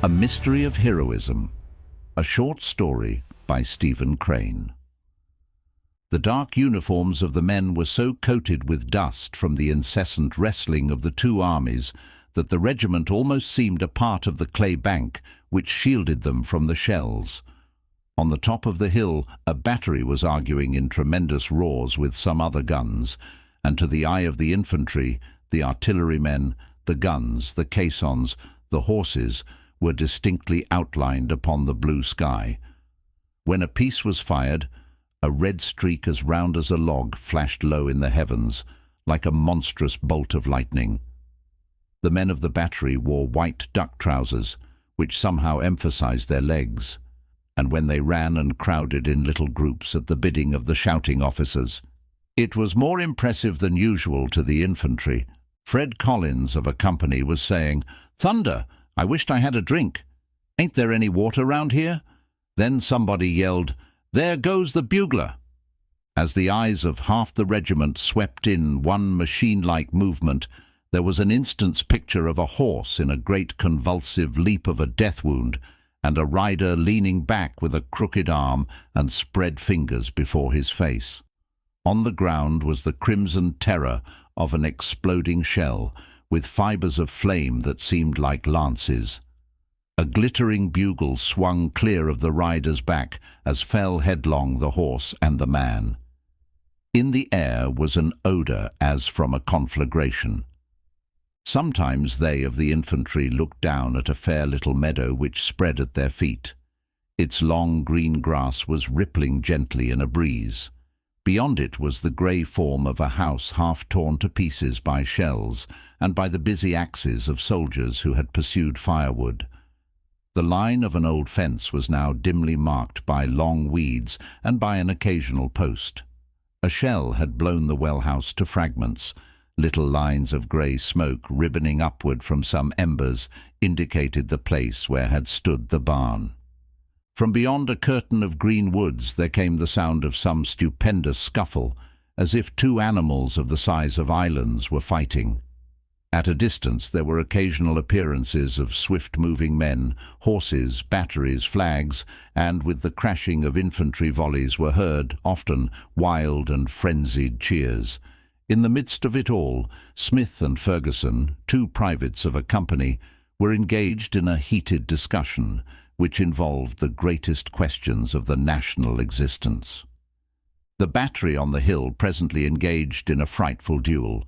A Mystery of Heroism, a short story by Stephen Crane. The dark uniforms of the men were so coated with dust from the incessant wrestling of the two armies that the regiment almost seemed a part of the clay bank which shielded them from the shells. On the top of the hill, a battery was arguing in tremendous roars with some other guns, and to the eye of the infantry, the artillerymen, the guns, the caissons, the horses, were distinctly outlined upon the blue sky. When a piece was fired, a red streak as round as a log flashed low in the heavens, like a monstrous bolt of lightning. The men of the battery wore white duck trousers, which somehow emphasized their legs, and when they ran and crowded in little groups at the bidding of the shouting officers, it was more impressive than usual to the infantry. Fred Collins of a company was saying, "Thunder! I wished I had a drink. Ain't there any water round here?" Then somebody yelled, "There goes the bugler!" As the eyes of half the regiment swept in one machine-like movement, there was an instant's picture of a horse in a great convulsive leap of a death wound, and a rider leaning back with a crooked arm and spread fingers before his face. On the ground was the crimson terror of an exploding shell, with fibers of flame that seemed like lances. A glittering bugle swung clear of the rider's back as fell headlong the horse and the man. In the air was an odour as from a conflagration. Sometimes they of the infantry looked down at a fair little meadow which spread at their feet. Its long green grass was rippling gently in a breeze. Beyond it was the grey form of a house half torn to pieces by shells and by the busy axes of soldiers who had pursued firewood. The line of an old fence was now dimly marked by long weeds and by an occasional post. A shell had blown the well house to fragments. Little lines of grey smoke ribboning upward from some embers indicated the place where had stood the barn. From beyond a curtain of green woods there came the sound of some stupendous scuffle, as if two animals of the size of islands were fighting. At a distance there were occasional appearances of swift-moving men, horses, batteries, flags, and with the crashing of infantry volleys were heard, often, wild and frenzied cheers. In the midst of it all, Smith and Ferguson, two privates of a company, were engaged in a heated discussion, which involved the greatest questions of the national existence. The battery on the hill presently engaged in a frightful duel.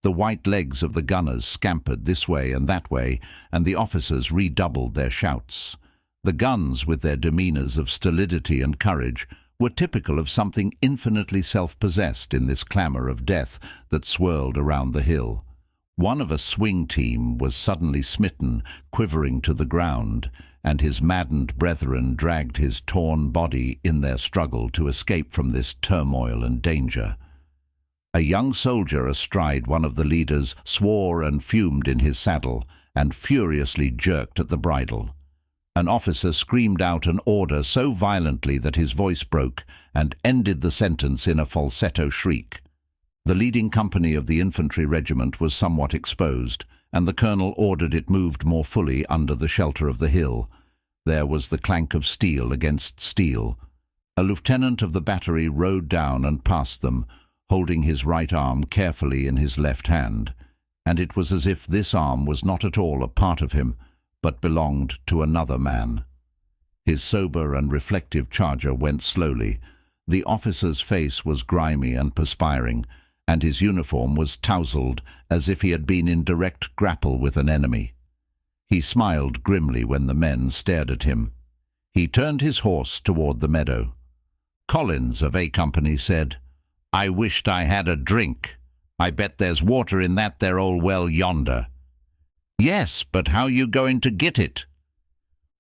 The white legs of the gunners scampered this way and that way, and the officers redoubled their shouts. The guns, with their demeanours of stolidity and courage, were typical of something infinitely self-possessed in this clamour of death that swirled around the hill. One of a swing team was suddenly smitten, quivering to the ground, and his maddened brethren dragged his torn body in their struggle to escape from this turmoil and danger. A young soldier astride one of the leaders swore and fumed in his saddle, and furiously jerked at the bridle. An officer screamed out an order so violently that his voice broke, and ended the sentence in a falsetto shriek. The leading company of the infantry regiment was somewhat exposed, and the colonel ordered it moved more fully under the shelter of the hill. There was the clank of steel against steel. A lieutenant of the battery rode down and past them, holding his right arm carefully in his left hand, and it was as if this arm was not at all a part of him, but belonged to another man. His sober and reflective charger went slowly. The officer's face was grimy and perspiring, and his uniform was tousled as if he had been in direct grapple with an enemy. He smiled grimly when the men stared at him. He turned his horse toward the meadow. Collins of A Company said, "I wished I had a drink. I bet there's water in that there old well yonder." "Yes, but how you going to get it?"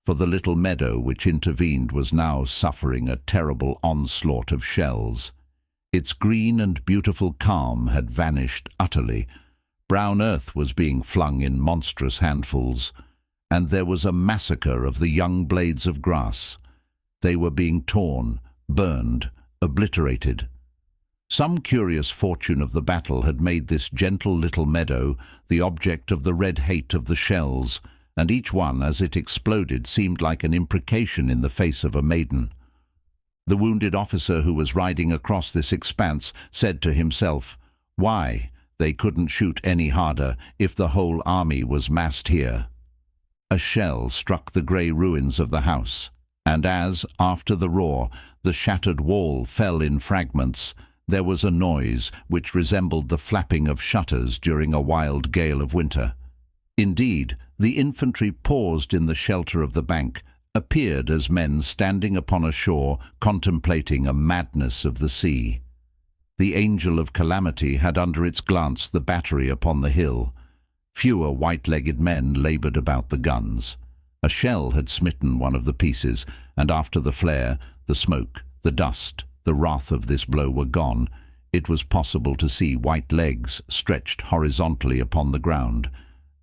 For the little meadow which intervened was now suffering a terrible onslaught of shells. Its green and beautiful calm had vanished utterly. Brown earth was being flung in monstrous handfuls, and there was a massacre of the young blades of grass. They were being torn, burned, obliterated. Some curious fortune of the battle had made this gentle little meadow the object of the red hate of the shells, and each one, as it exploded, seemed like an imprecation in the face of a maiden. The wounded officer who was riding across this expanse said to himself, "Why, they couldn't shoot any harder if the whole army was massed here." A shell struck the grey ruins of the house, and as, after the roar, the shattered wall fell in fragments, there was a noise which resembled the flapping of shutters during a wild gale of winter. Indeed, the infantry paused in the shelter of the bank, appeared as men standing upon a shore contemplating a madness of the sea. The angel of calamity had under its glance the battery upon the hill. Fewer white-legged men laboured about the guns. A shell had smitten one of the pieces, and after the flare, the smoke, the dust, the wrath of this blow were gone. It was possible to see white legs stretched horizontally upon the ground,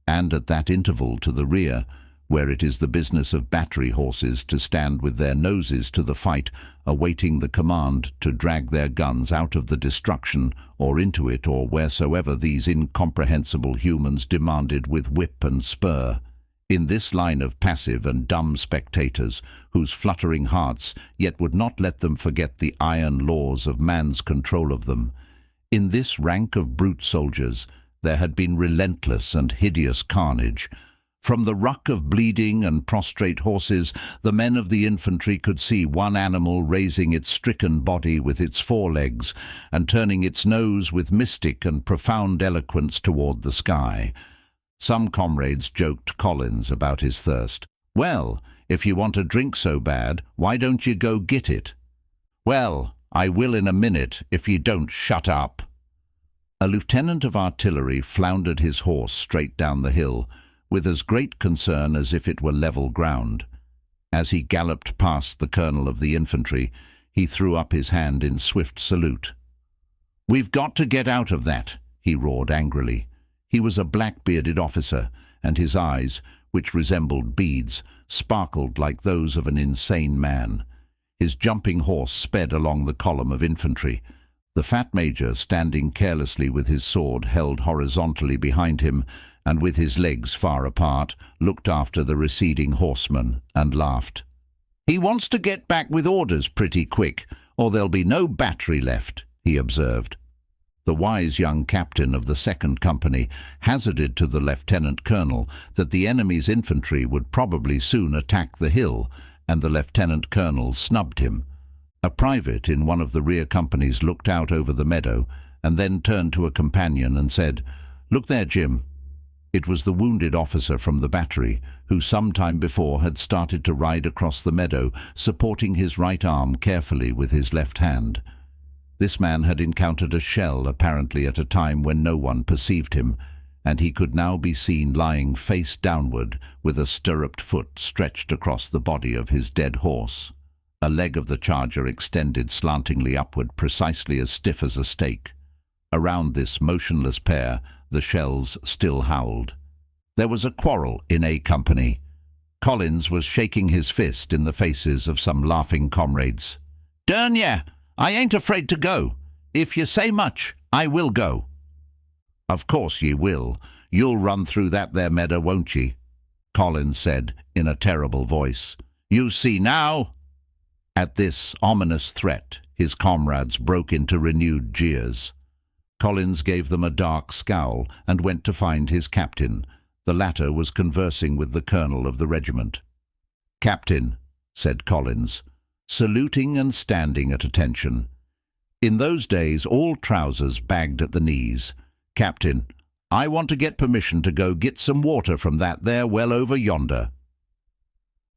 and at that interval to the rear, where it is the business of battery horses to stand with their noses to the fight, awaiting the command to drag their guns out of the destruction, or into it, or wheresoever these incomprehensible humans demanded with whip and spur. In this line of passive and dumb spectators, whose fluttering hearts yet would not let them forget the iron laws of man's control of them, in this rank of brute soldiers there had been relentless and hideous carnage. From the ruck of bleeding and prostrate horses, the men of the infantry could see one animal raising its stricken body with its forelegs and turning its nose with mystic and profound eloquence toward the sky. Some comrades joked Collins about his thirst. "Well, if you want a drink so bad, why don't you go get it?" "Well, I will in a minute if you don't shut up." A lieutenant of artillery floundered his horse straight down the hill, with as great concern as if it were level ground. As he galloped past the colonel of the infantry, he threw up his hand in swift salute. "We've got to get out of that," he roared angrily. He was a black-bearded officer, and his eyes, which resembled beads, sparkled like those of an insane man. His jumping horse sped along the column of infantry. The fat major, standing carelessly with his sword held horizontally behind him, and with his legs far apart, looked after the receding horseman and laughed. "He wants to get back with orders pretty quick, or there'll be no battery left," he observed. The wise young captain of the 2nd Company hazarded to the lieutenant colonel that the enemy's infantry would probably soon attack the hill, and the lieutenant colonel snubbed him. A private in one of the rear companies looked out over the meadow, and then turned to a companion and said, "Look there, Jim." It was the wounded officer from the battery, who some time before had started to ride across the meadow, supporting his right arm carefully with his left hand. This man had encountered a shell apparently at a time when no one perceived him, and he could now be seen lying face downward with a stirruped foot stretched across the body of his dead horse. A leg of the charger extended slantingly upward, precisely as stiff as a stake. Around this motionless pair the shells still howled. There was a quarrel in A Company. Collins was shaking his fist in the faces of some laughing comrades. "Durn ye, I ain't afraid to go. If ye say much, I will go." "Of course ye will. You'll run through that there meadow, won't ye?" Collins said in a terrible voice. "You see now." At this ominous threat, his comrades broke into renewed jeers. Collins gave them a dark scowl and went to find his captain. The latter was conversing with the colonel of the regiment. "Captain," said Collins, saluting and standing at attention. In those days all trousers bagged at the knees. "Captain, I want to get permission to go get some water from that there well over yonder."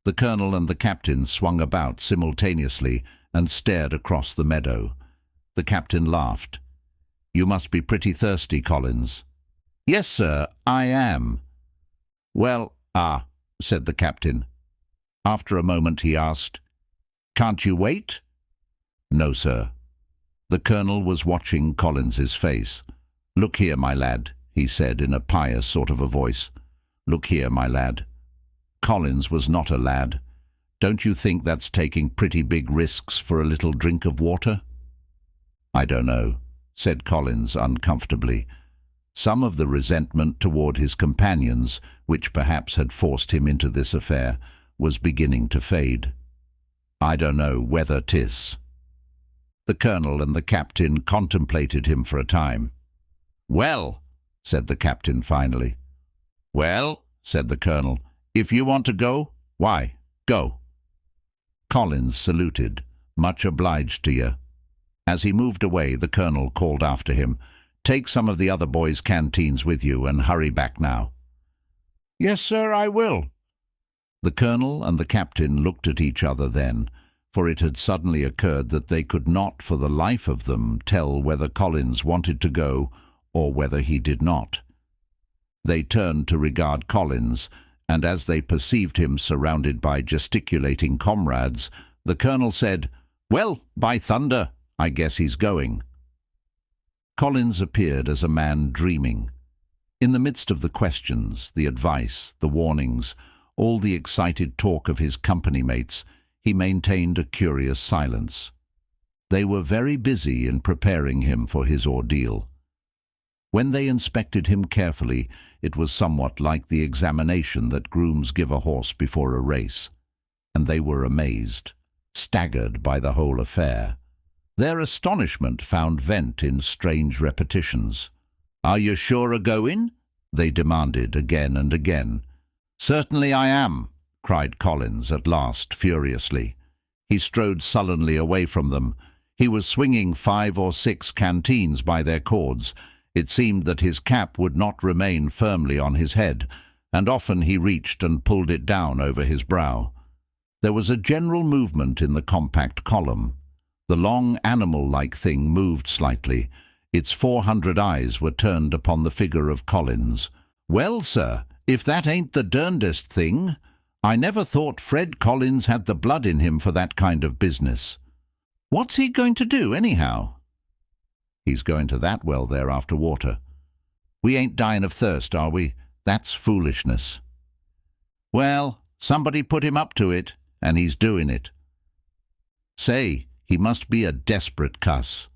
The colonel and the captain swung about simultaneously and stared across the meadow. The captain laughed. "You must be pretty thirsty, Collins." "Yes, sir, I am." "Well, said the captain. After a moment he asked, "Can't you wait?" "No, sir." The colonel was watching Collins's face. "Look here, my lad," he said in a pious sort of a voice. "Look here, my lad." Collins was not a lad. "Don't you think that's taking pretty big risks for a little drink of water?" "I don't know," said Collins uncomfortably. Some of the resentment toward his companions, which perhaps had forced him into this affair, was beginning to fade. "I don't know whether 'tis." The colonel and the captain contemplated him for a time. "Well," said the captain finally. "Well," said the colonel, "if you want to go, why, go." Collins saluted. "Much obliged to you." As he moved away, the colonel called after him, "Take some of the other boys' canteens with you and hurry back now." "Yes, sir, I will." The colonel and the captain looked at each other then, for it had suddenly occurred that they could not for the life of them tell whether Collins wanted to go or whether he did not. They turned to regard Collins, and as they perceived him surrounded by gesticulating comrades, the colonel said, "Well, by thunder, I guess he's going." Collins appeared as a man dreaming. In the midst of the questions, the advice, the warnings, all the excited talk of his company mates, he maintained a curious silence. They were very busy in preparing him for his ordeal. When they inspected him carefully, it was somewhat like the examination that grooms give a horse before a race, and they were amazed, staggered by the whole affair. Their astonishment found vent in strange repetitions. "Are you sure o' going?" they demanded again and again. "Certainly I am," cried Collins at last furiously. He strode sullenly away from them. He was swinging 5 or 6 canteens by their cords. It seemed that his cap would not remain firmly on his head, and often he reached and pulled it down over his brow. There was a general movement in the compact column. The long animal-like thing moved slightly. Its 400 eyes were turned upon the figure of Collins. "Well, sir, if that ain't the derndest thing! I never thought Fred Collins had the blood in him for that kind of business. What's he going to do, anyhow?" "He's going to that well there after water. We ain't dying of thirst, are we? That's foolishness." "Well, somebody put him up to it, and he's doing it. Say, he must be a desperate cuss."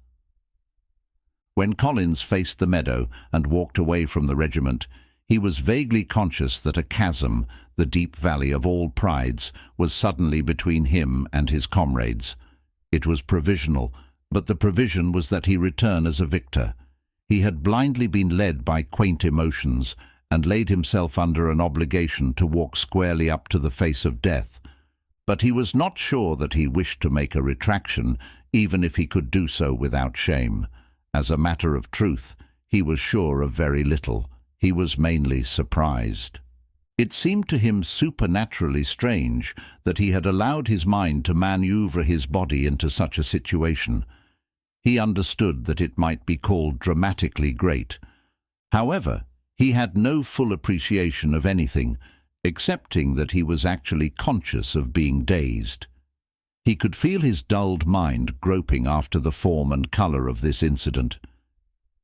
When Collins faced the meadow and walked away from the regiment, he was vaguely conscious that a chasm, the deep valley of all prides, was suddenly between him and his comrades. It was provisional, but the provision was that he return as a victor. He had blindly been led by quaint emotions and laid himself under an obligation to walk squarely up to the face of death. But he was not sure that he wished to make a retraction, even if he could do so without shame. As a matter of truth, he was sure of very little. He was mainly surprised. It seemed to him supernaturally strange that he had allowed his mind to maneuver his body into such a situation. He understood that it might be called dramatically great. However, he had no full appreciation of anything, excepting that he was actually conscious of being dazed. He could feel his dulled mind groping after the form and color of this incident.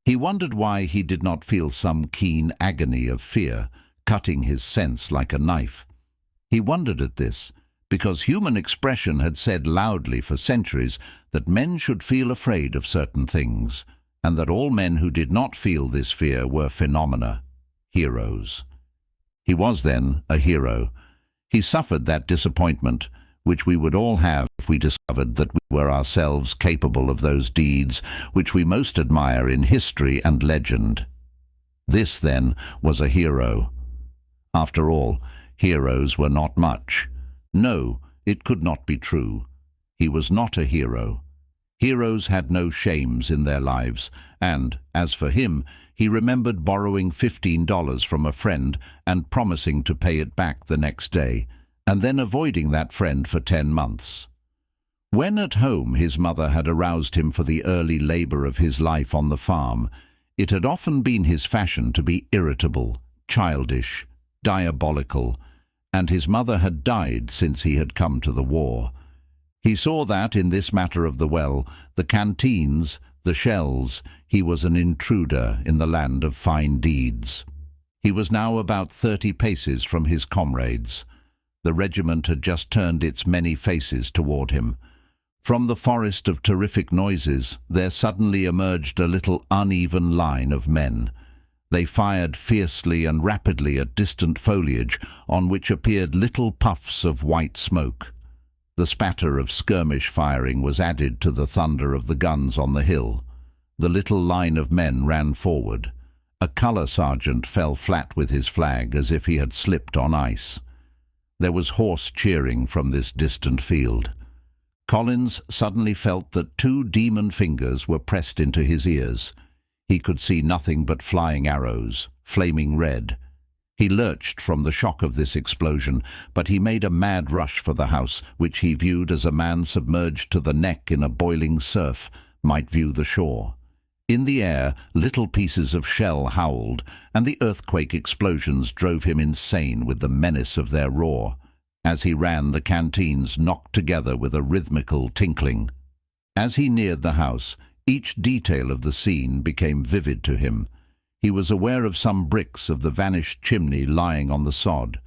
He wondered why he did not feel some keen agony of fear, cutting his sense like a knife. He wondered at this, because human expression had said loudly for centuries that men should feel afraid of certain things, and that all men who did not feel this fear were phenomena, heroes. He was then a hero. He suffered that disappointment, which we would all have if we discovered that we were ourselves capable of those deeds which we most admire in history and legend. This, then, was a hero. After all, heroes were not much. No, it could not be true. He was not a hero. Heroes had no shames in their lives, and, as for him, he remembered borrowing $15 from a friend and promising to pay it back the next day, and then avoiding that friend for 10 months. When at home his mother had aroused him for the early labor of his life on the farm, it had often been his fashion to be irritable, childish, diabolical, and his mother had died since he had come to the war. He saw that, in this matter of the well, the canteens, the shells, he was an intruder in the land of fine deeds. He was now about 30 paces from his comrades. The regiment had just turned its many faces toward him. From the forest of terrific noises there suddenly emerged a little uneven line of men. They fired fiercely and rapidly at distant foliage, on which appeared little puffs of white smoke. The spatter of skirmish firing was added to the thunder of the guns on the hill. The little line of men ran forward. A colour sergeant fell flat with his flag as if he had slipped on ice. There was hoarse cheering from this distant field. Collins suddenly felt that two demon fingers were pressed into his ears. He could see nothing but flying arrows, flaming red. He lurched from the shock of this explosion, but he made a mad rush for the house, which he viewed as a man submerged to the neck in a boiling surf might view the shore. In the air, little pieces of shell howled, and the earthquake explosions drove him insane with the menace of their roar. As he ran, the canteens knocked together with a rhythmical tinkling. As he neared the house, each detail of the scene became vivid to him. He was aware of some bricks of the vanished chimney lying on the sod.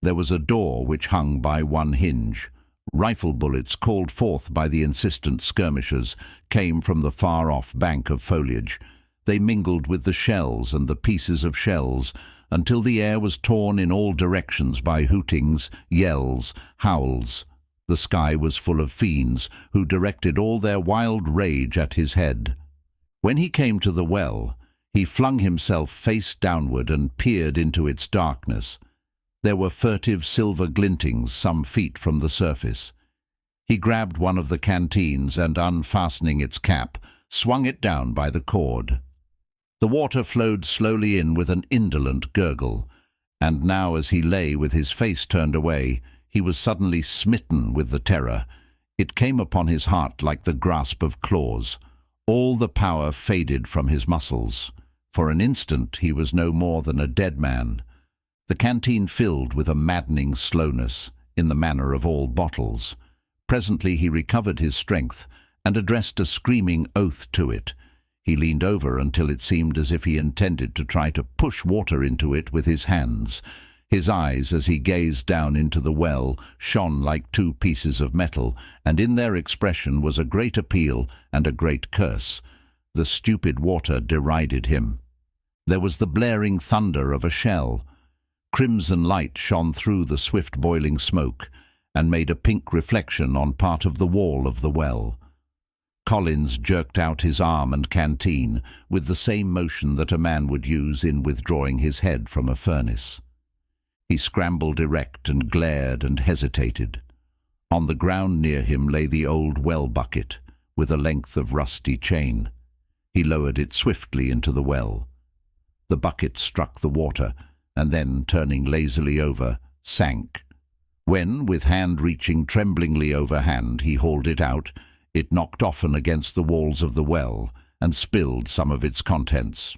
There was a door which hung by one hinge. Rifle bullets, called forth by the insistent skirmishers, came from the far-off bank of foliage. They mingled with the shells and the pieces of shells, until the air was torn in all directions by hootings, yells, howls. The sky was full of fiends, who directed all their wild rage at his head. When he came to the well, he flung himself face downward and peered into its darkness. There were furtive silver glintings some feet from the surface. He grabbed one of the canteens and, unfastening its cap, swung it down by the cord. The water flowed slowly in with an indolent gurgle, and now as he lay with his face turned away, he was suddenly smitten with the terror. It came upon his heart like the grasp of claws. All the power faded from his muscles. For an instant he was no more than a dead man. The canteen filled with a maddening slowness, in the manner of all bottles. Presently he recovered his strength and addressed a screaming oath to it. He leaned over until it seemed as if he intended to try to push water into it with his hands. His eyes, as he gazed down into the well, shone like two pieces of metal, and in their expression was a great appeal and a great curse. The stupid water derided him. There was the blaring thunder of a shell. Crimson light shone through the swift boiling smoke, and made a pink reflection on part of the wall of the well. Collins jerked out his arm and canteen with the same motion that a man would use in withdrawing his head from a furnace. He scrambled erect and glared and hesitated. On the ground near him lay the old well bucket, with a length of rusty chain. He lowered it swiftly into the well. The bucket struck the water, and then, turning lazily over, sank. When, with hand reaching tremblingly overhand, he hauled it out, it knocked often against the walls of the well and spilled some of its contents.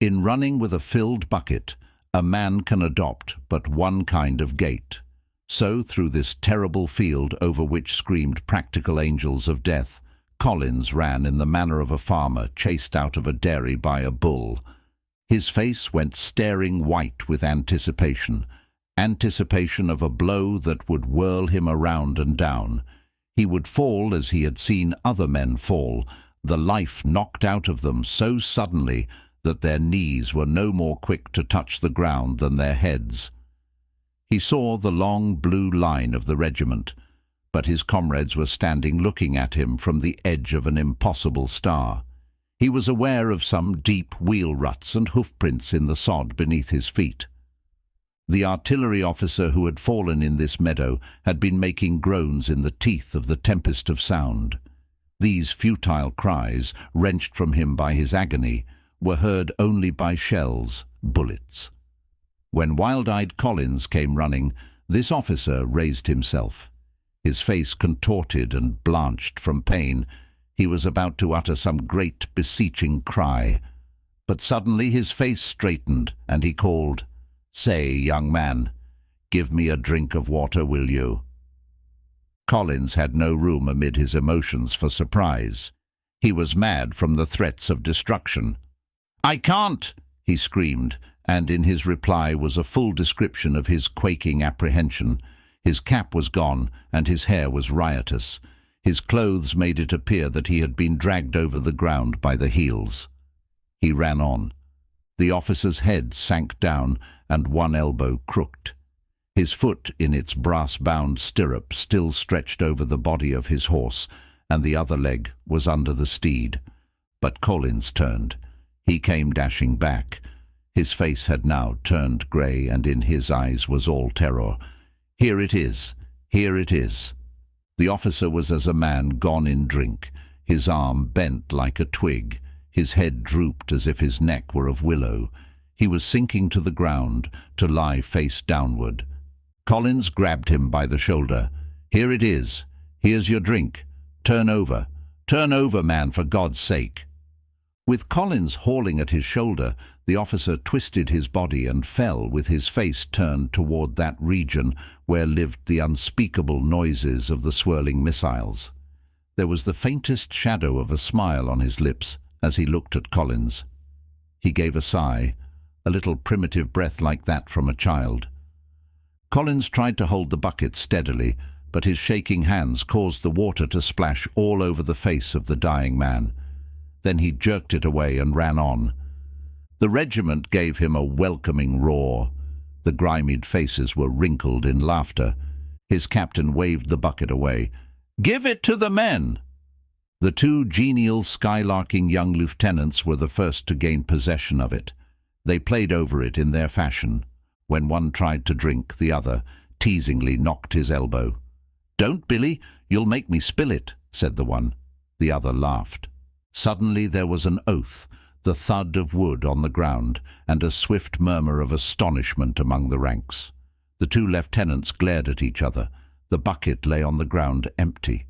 In running with a filled bucket, a man can adopt but one kind of gait. So, through this terrible field over which screamed practical angels of death, Collins ran in the manner of a farmer chased out of a dairy by a bull. His face went staring white with anticipation of a blow that would whirl him around and down. He would fall as he had seen other men fall, the life knocked out of them so suddenly that their knees were no more quick to touch the ground than their heads. He saw the long blue line of the regiment, but his comrades were standing looking at him from the edge of an impossible star. He was aware of some deep wheel ruts and hoofprints in the sod beneath his feet. The artillery officer who had fallen in this meadow had been making groans in the teeth of the tempest of sound. These futile cries, wrenched from him by his agony, were heard only by shells, bullets. When wild-eyed Collins came running, this officer raised himself. His face contorted and blanched from pain. He was about to utter some great beseeching cry. But suddenly his face straightened, and he called, "Say, young man, give me a drink of water, will you?" Collins had no room amid his emotions for surprise. He was mad from the threats of destruction. "I can't!" he screamed, and in his reply was a full description of his quaking apprehension. His cap was gone, and his hair was riotous. His clothes made it appear that he had been dragged over the ground by the heels. He ran on. The officer's head sank down and one elbow crooked. His foot in its brass-bound stirrup still stretched over the body of his horse, and the other leg was under the steed. But Collins turned. He came dashing back. His face had now turned grey, and in his eyes was all terror. "Here it is! Here it is!" The officer was as a man gone in drink, his arm bent like a twig, his head drooped as if his neck were of willow. He was sinking to the ground, to lie face downward. Collins grabbed him by the shoulder. "Here it is. Here's your drink. Turn over. Turn over, man, for God's sake." With Collins hauling at his shoulder, the officer twisted his body and fell with his face turned toward that region where lived the unspeakable noises of the swirling missiles. There was the faintest shadow of a smile on his lips as he looked at Collins. He gave a sigh, a little primitive breath like that from a child. Collins tried to hold the bucket steadily, but his shaking hands caused the water to splash all over the face of the dying man. Then he jerked it away and ran on. The regiment gave him a welcoming roar. The grimied faces were wrinkled in laughter. His captain waved the bucket away. "Give it to the men!" The two genial, skylarking young lieutenants were the first to gain possession of it. They played over it in their fashion. When one tried to drink, the other teasingly knocked his elbow. "Don't, Billy, you'll make me spill it," said the one. The other laughed. Suddenly there was an oath, the thud of wood on the ground, and a swift murmur of astonishment among the ranks. The two lieutenants glared at each other. The bucket lay on the ground empty.